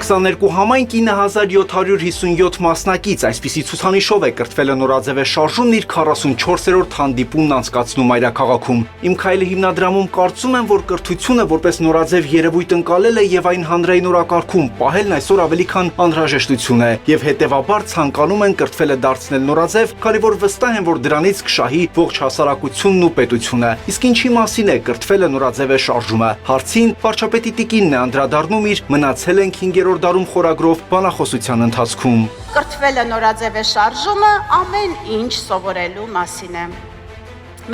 22 համայն 9757 մասնակից այսպիսի ցուցանիշով է կրթվել նորաձև է շարժումն իր 44-րդ հանդիպումն անցկացնում մայրաքաղաքում։ Իմ քայլը հիմնադրամում կարծում եմ, որ կրթությունը որպես նորաձև երևույթ ընկալելը եւ այն հանրային օրակարգում պահելն այսօր ավելի քան անհրաժեշտություն է եւ հետեւաբար ցանկանում են կրթվելը դարձնել նորաձև, քանի որ վստահ են, որ դրանից կշահի ողջ հասարակությունն ու պետությունը։ Իսկ ինչի մասին է կրթվելը նորաձև է շարժումը։ Հարցին վարչապետի տիկինն է անդրադառնում իր մնացել ենք 5-րդ դարում խորագրով բանախոսության ընթացքում։ Կրթվելը նորաձև է շարժումը ամեն ինչ սովորելու մասին է։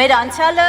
Մեր անցյալը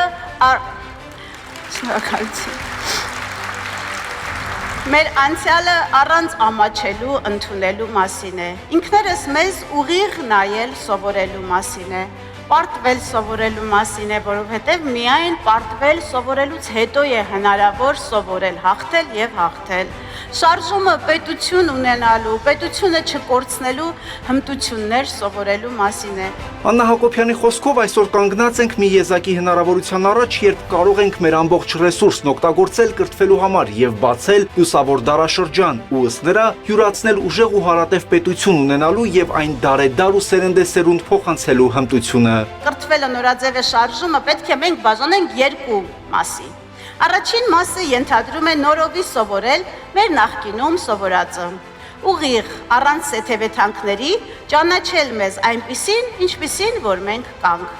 Մեր անցյալը առանց ամաչելու ընդունելու մասին է։ Ինքներս մեզ ուղիղ նայել սովորելու մասին է։ Պարտվել սովորելու մասին է, որովհետև միայն պարտվել սովորելուց հետո է հնարավոր սովորել, հաղթել եւ հաղթել։ Շարժումը պետություն ունենալու, պետությունը չկորցնելու հմտություններ սովորելու մասին է։ Աննա Հակոբյանի խոսքով այսօր կանգնած ենք մի եզակի հնարավորության առաջ, երբ կարող ենք մեր ամբողջ ռեսուրսն օգտագործել կրթվելու համար եւ բացել լուսավոր դարաշրջան ու ըստ նրա յուրացնել ուժեղ ու հարատև պետություն ունենալու եւ այն դարեդար ու սերնդեսերունդ փոխանցելու հմտությունը։ Կրթվելը նորաձև է շարժումը պետք է մենք բաժանենք երկու մասի։ Առաջին մասը ենթադրում է նորովի սովորել մեր նախկինում սովորածը։ Ուղիղ առանց սեթևեթանքների ճանաչել մեզ այնպիսին, ինչպիսին որ մենք կանք։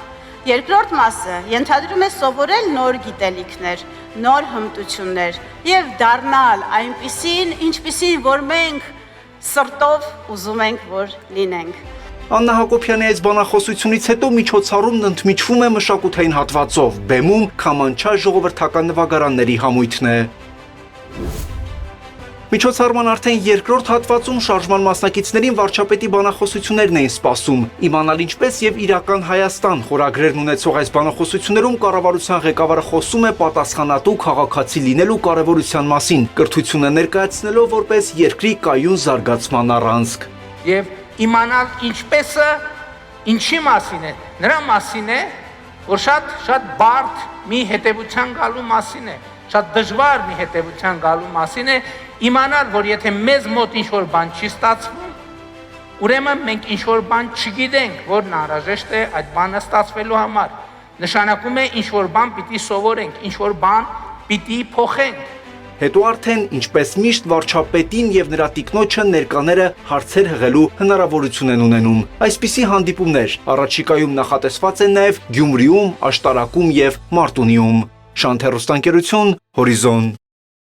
Երկրորդ մասը ենթադրում է սովորել նոր գիտելիքներ, նոր հմտություններ եւ դառնալ այնպիսին, ինչպիսին որ մենք սրտով ուզում ենք որ լինենք։ Աննա Հակոբյանի այս բանախոսությունից հետո միջոցառումն ընդմիջվում է մշակութային հատվածով, բեմում Քամանչա ժողովրդական նվագարանների համույթն է։ Միջոցառման արդեն երկրորդ հատվածում շարժման մասնակիցներին վարչապետի բանախոսություններն էին սպասում։ Իմանալ ինչպես եւ իրական Հայաստան խորագրերն ունեցող այս բանախոսություններում կառավարության ղեկավարը խոսում է պատասխանատու քաղաքացի լինելու կարևորության մասին, կրթությունը ներկայացնելով որպես երկրի կայուն զարգացման առանցք։ Եվ իմանալ ինչպեսը ինչի մասին է, նրա մասին է, որ շատ բարդ մի հետևության գալու մասին է, շատ դժվար մի հետևության գալու մասին է, իմանալ, որ եթե մեզ մոտ ինչ-որ բան չի ստացվում, ուրեմն մենք ինչ-որ բան չգիտենք, որն անհրաժեշտ է այդ բանը ստացվելու համար, նշանակում է ինչ-որ բան պիտի սովորենք, ինչ-որ բան պիտի փոխենք։ Հետո արդեն, ինչպես միշտ, վարչապետին եւ նրա տիկնոջը ներկաները հարցեր հղելու հնարավորություն են ունենում։ Այսպիսի հանդիպումներ առաջիկայում նախատեսված են նաեւ Գյումրիում, Աշտարակում եւ Մարտունիում։ Շանթ հեռուստաընկերություն, Հորիզոն։